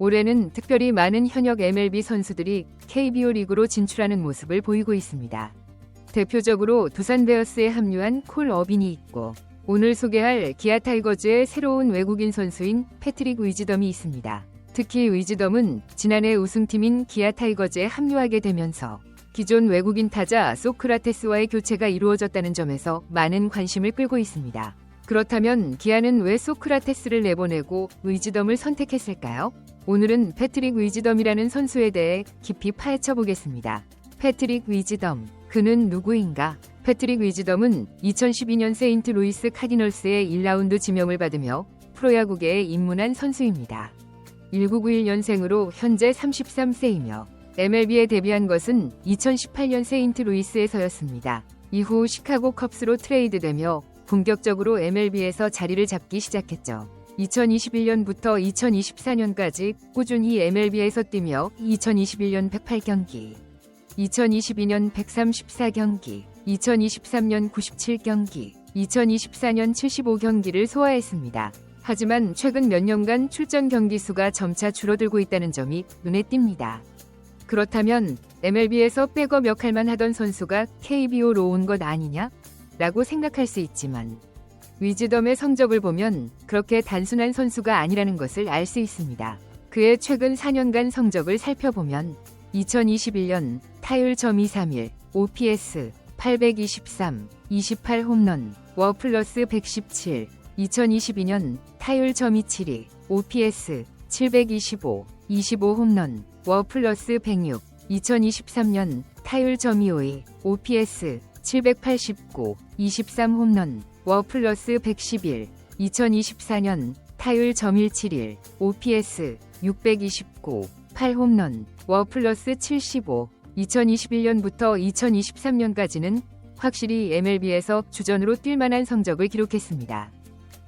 올해는 특별히 많은 현역 MLB 선수들이 KBO 리그로 진출하는 모습을 보이고 있습니다. 대표적으로 두산 베어스에 합류한 콜 어빈이 있고 오늘 소개할 기아 타이거즈의 새로운 외국인 선수인 패트릭 위즈덤이 있습니다. 특히 위즈덤은 지난해 우승팀인 기아 타이거즈에 합류하게 되면서 기존 외국인 타자 소크라테스와의 교체가 이루어졌다는 점에서 많은 관심을 끌고 있습니다. 그렇다면 기아는 왜 소크라테스를 내보내고 위즈덤을 선택했을까요? 오늘은 패트릭 위즈덤이라는 선수에 대해 깊이 파헤쳐 보겠습니다. 패트릭 위즈덤, 그는 누구인가? 패트릭 위즈덤은 2012년 세인트루이스 카디널스의 1라운드 지명을 받으며 프로야구계에 입문한 선수입니다. 1991년생으로 현재 33세이며 MLB에 데뷔한 것은 2018년 세인트루이스에서였습니다. 이후 시카고 컵스로 트레이드되며 본격적으로 MLB에서 자리를 잡기 시작했죠. 2021년부터 2024년까지 꾸준히 MLB에서 뛰며 2021년 108경기, 2022년 134경기, 2023년 97경기, 2024년 75경기를 소화했습니다. 하지만 최근 몇 년간 출전 경기 수가 점차 줄어들고 있다는 점이 눈에 띕니다. 그렇다면 MLB에서 백업 역할만 하던 선수가 KBO로 온 것 아니냐? 라고 생각할 수 있지만 위즈덤의 성적을 보면 그렇게 단순한 선수가 아니라는 것을 알 수 있습니다. 그의 최근 4년간 성적을 살펴보면 2021년 타율 .231, OPS 823, 28홈런, 워+117, 2022년 타율 .272, OPS 725, 25홈런, 워+106, 2023년 타율 .252, OPS 789, 23홈런, 워+111, 2024년 타율 .171, OPS 629, 8홈런, 워+75, 2021년부터 2023년까지는 확실히 MLB에서 주전으로 뛸 만한 성적을 기록했습니다.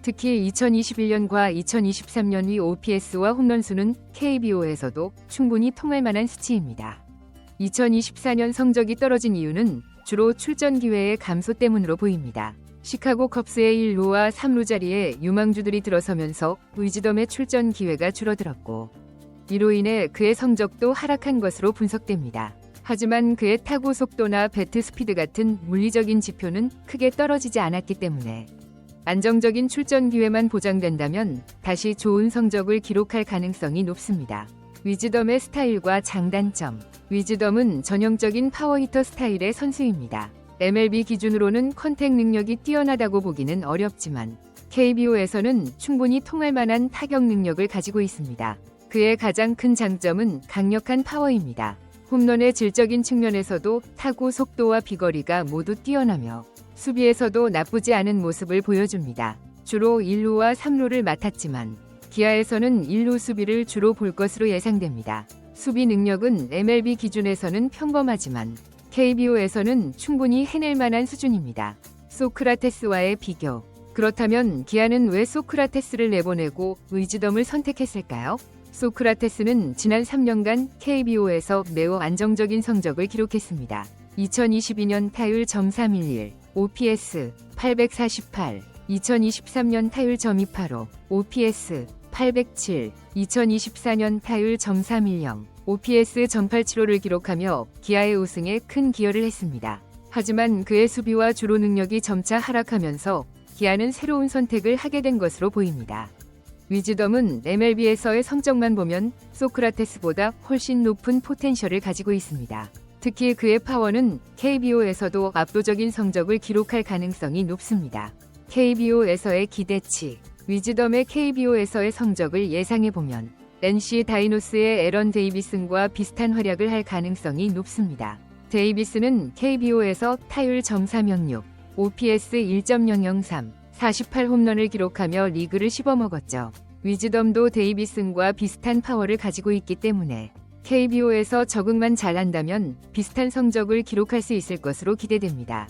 특히 2021년과 2023년의 OPS와 홈런수는 KBO에서도 충분히 통할 만한 수치입니다. 2024년 성적이 떨어진 이유는 주로 출전 기회의 감소 때문으로 보입니다. 시카고 컵스의 1루와 3루 자리에 유망주들이 들어서면서 위즈덤의 출전 기회가 줄어들었고 이로 인해 그의 성적도 하락한 것으로 분석됩니다. 하지만 그의 타구 속도나 배트 스피드 같은 물리적인 지표는 크게 떨어지지 않았기 때문에 안정적인 출전 기회만 보장된다면 다시 좋은 성적을 기록할 가능성이 높습니다. 위즈덤의 스타일과 장단점. 위즈덤은 전형적인 파워히터 스타일의 선수입니다. MLB 기준으로는 컨택 능력이 뛰어나다고 보기는 어렵지만 KBO에서는 충분히 통할 만한 타격 능력을 가지고 있습니다. 그의 가장 큰 장점은 강력한 파워입니다. 홈런의 질적인 측면에서도 타구 속도와 비거리가 모두 뛰어나며 수비에서도 나쁘지 않은 모습을 보여줍니다. 주로 1루와 3루를 맡았지만 기아에서는 1루 수비를 주로 볼 것으로 예상됩니다. 수비 능력은 MLB 기준에서는 평범하지만 KBO에서는 충분히 해낼 만한 수준입니다. 소크라테스와의 비교. 그렇다면 기아는 왜 소크라테스를 내보내고 위즈덤을 선택했을까요? 소크라테스는 지난 3년간 KBO에서 매우 안정적인 성적을 기록했습니다. 2022년 타율 .311, OPS 848, 2023년 타율 .285, OPS 807, 2024년 타율 .310, OPS .875를 기록하며 기아의 우승에 큰 기여를 했습니다. 하지만 그의 수비와 주로 능력이 점차 하락하면서 기아는 새로운 선택을 하게 된 것으로 보입니다. 위즈덤은 MLB에서의 성적만 보면 소크라테스보다 훨씬 높은 포텐셜을 가지고 있습니다. 특히 그의 파워는 KBO에서도 압도적인 성적을 기록할 가능성이 높습니다. KBO에서의 기대치. 위즈덤의 KBO에서의 성적을 예상해보면 NC 다이노스의 에런 데이비슨과 비슷한 활약을 할 가능성이 높습니다. 데이비스는 KBO에서 타율 .306, OPS 1.003, 48홈런을 기록하며 리그를 씹어먹었죠. 위즈덤도 데이비슨과 비슷한 파워를 가지고 있기 때문에 KBO에서 적응만 잘한다면 비슷한 성적을 기록할 수 있을 것으로 기대됩니다.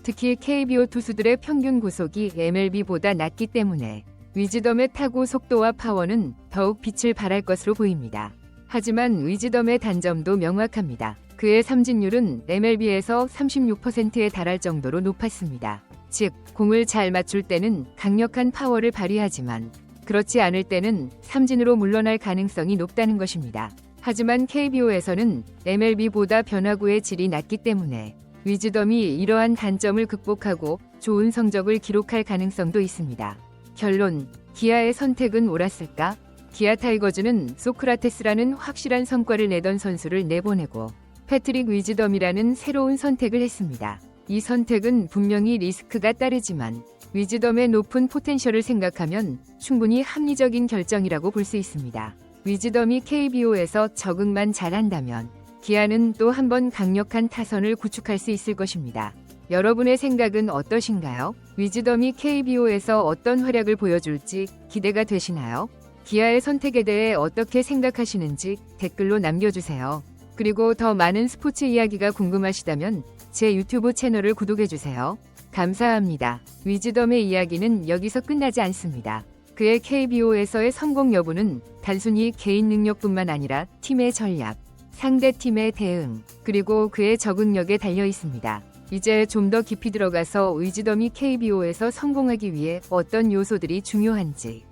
특히 KBO 투수들의 평균 구속이 MLB보다 낮기 때문에 위즈덤의 타구 속도와 파워는 더욱 빛을 발할 것으로 보입니다. 하지만 위즈덤의 단점도 명확합니다. 그의 삼진율은 MLB에서 36%에 달할 정도로 높았습니다. 즉, 공을 잘 맞출 때는 강력한 파워를 발휘하지만 그렇지 않을 때는 삼진으로 물러날 가능성이 높다는 것입니다. 하지만 KBO에서는 MLB보다 변화구의 질이 낮기 때문에 위즈덤이 이러한 단점을 극복하고 좋은 성적을 기록할 가능성도 있습니다. 결론, 기아의 선택은 옳았을까? 기아 타이거즈는 소크라테스라는 확실한 성과를 내던 선수를 내보내고 패트릭 위즈덤이라는 새로운 선택을 했습니다. 이 선택은 분명히 리스크가 따르지만 위즈덤의 높은 포텐셜을 생각하면 충분히 합리적인 결정이라고 볼 수 있습니다. 위즈덤이 KBO에서 적응만 잘한다면 기아는 또 한 번 강력한 타선을 구축할 수 있을 것입니다. 여러분의 생각은 어떠신가요? 위즈덤이 KBO에서 어떤 활약을 보여줄지 기대가 되시나요? 기아의 선택에 대해 어떻게 생각하시는지 댓글로 남겨주세요. 그리고 더 많은 스포츠 이야기가 궁금하시다면 제 유튜브 채널을 구독해주세요. 감사합니다. 위즈덤의 이야기는 여기서 끝나지 않습니다. 그의 KBO에서의 성공 여부는 단순히 개인 능력뿐만 아니라 팀의 전략, 상대 팀의 대응, 그리고 그의 적응력에 달려 있습니다. 이제 좀 더 깊이 들어가서 위즈덤이 KBO에서 성공하기 위해 어떤 요소들이 중요한지,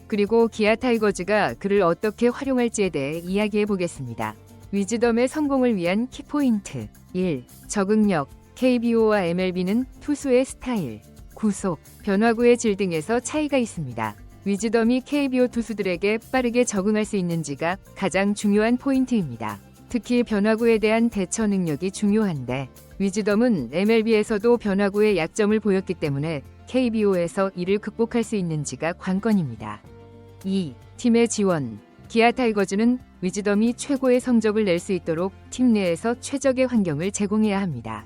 그리고 기아 타이거즈가 그를 어떻게 활용할지에 대해 이야기해 보겠습니다. 위즈덤의 성공을 위한 키포인트 1. 적응력. KBO와 MLB는 투수의 스타일, 구속, 변화구의 질 등에서 차이가 있습니다. 위즈덤이 KBO 투수들에게 빠르게 적응할 수 있는지가 가장 중요한 포인트입니다. 특히 변화구에 대한 대처 능력이 중요한데 위즈덤은 MLB에서도 변화구의 약점을 보였기 때문에 KBO에서 이를 극복할 수 있는지가 관건입니다. 2. 팀의 지원. 기아 타이거즈는 위즈덤이 최고의 성적을 낼 수 있도록 팀 내에서 최적의 환경을 제공해야 합니다.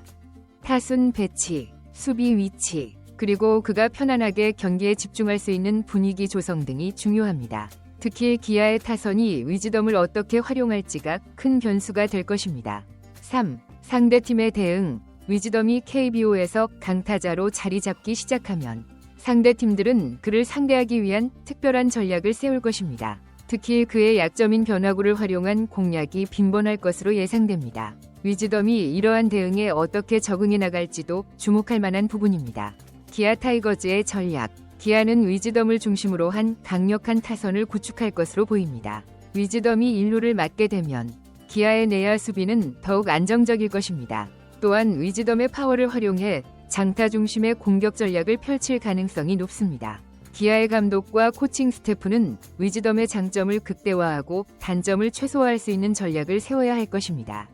타순 배치, 수비 위치, 그리고 그가 편안하게 경기에 집중할 수 있는 분위기 조성 등이 중요합니다. 특히 기아의 타선이 위즈덤을 어떻게 활용할지가 큰 변수가 될 것입니다. 3. 상대팀의 대응. 위즈덤이 KBO에서 강타자로 자리 잡기 시작하면 상대팀들은 그를 상대하기 위한 특별한 전략을 세울 것입니다. 특히 그의 약점인 변화구를 활용한 공략이 빈번할 것으로 예상됩니다. 위즈덤이 이러한 대응에 어떻게 적응해 나갈지도 주목할 만한 부분입니다. 기아 타이거즈의 전략. 기아는 위즈덤을 중심으로 한 강력한 타선을 구축할 것으로 보입니다. 위즈덤이 1루를 맡게 되면 기아의 내야 수비는 더욱 안정적일 것입니다. 또한 위즈덤의 파워를 활용해 장타 중심의 공격 전략을 펼칠 가능성이 높습니다. 기아의 감독과 코칭 스태프는 위즈덤의 장점을 극대화하고 단점을 최소화할 수 있는 전략을 세워야 할 것입니다.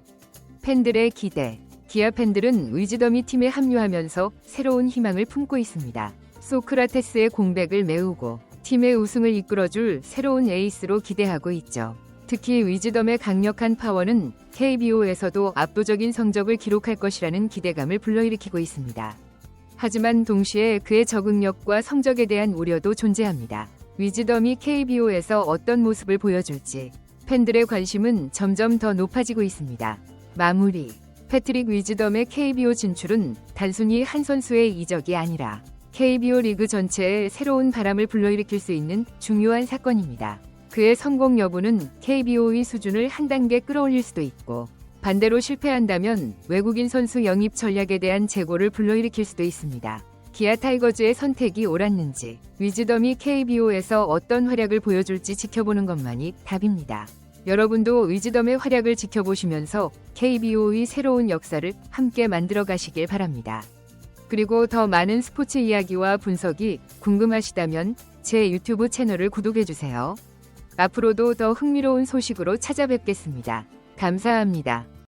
팬들의 기대. 기아 팬들은 위즈덤이 팀에 합류하면서 새로운 희망을 품고 있습니다. 소크라테스의 공백을 메우고 팀의 우승을 이끌어줄 새로운 에이스로 기대하고 있죠. 특히 위즈덤의 강력한 파워는 KBO에서도 압도적인 성적을 기록할 것이라는 기대감을 불러일으키고 있습니다. 하지만 동시에 그의 적응력과 성적에 대한 우려도 존재합니다. 위즈덤이 KBO에서 어떤 모습을 보여줄지 팬들의 관심은 점점 더 높아지고 있습니다. 마무리. 패트릭 위즈덤의 KBO 진출은 단순히 한 선수의 이적이 아니라 KBO 리그 전체에 새로운 바람을 불러일으킬 수 있는 중요한 사건입니다. 그의 성공 여부는 KBO의 수준을 한 단계 끌어올릴 수도 있고 반대로 실패한다면 외국인 선수 영입 전략에 대한 재고를 불러일으킬 수도 있습니다. 기아 타이거즈의 선택이 옳았는지 위즈덤이 KBO에서 어떤 활약을 보여줄지 지켜보는 것만이 답입니다. 여러분도 위즈덤의 활약을 지켜보시면서 KBO의 새로운 역사를 함께 만들어 가시길 바랍니다. 그리고 더 많은 스포츠 이야기와 분석이 궁금하시다면 제 유튜브 채널을 구독해주세요. 앞으로도 더 흥미로운 소식으로 찾아뵙겠습니다. 감사합니다.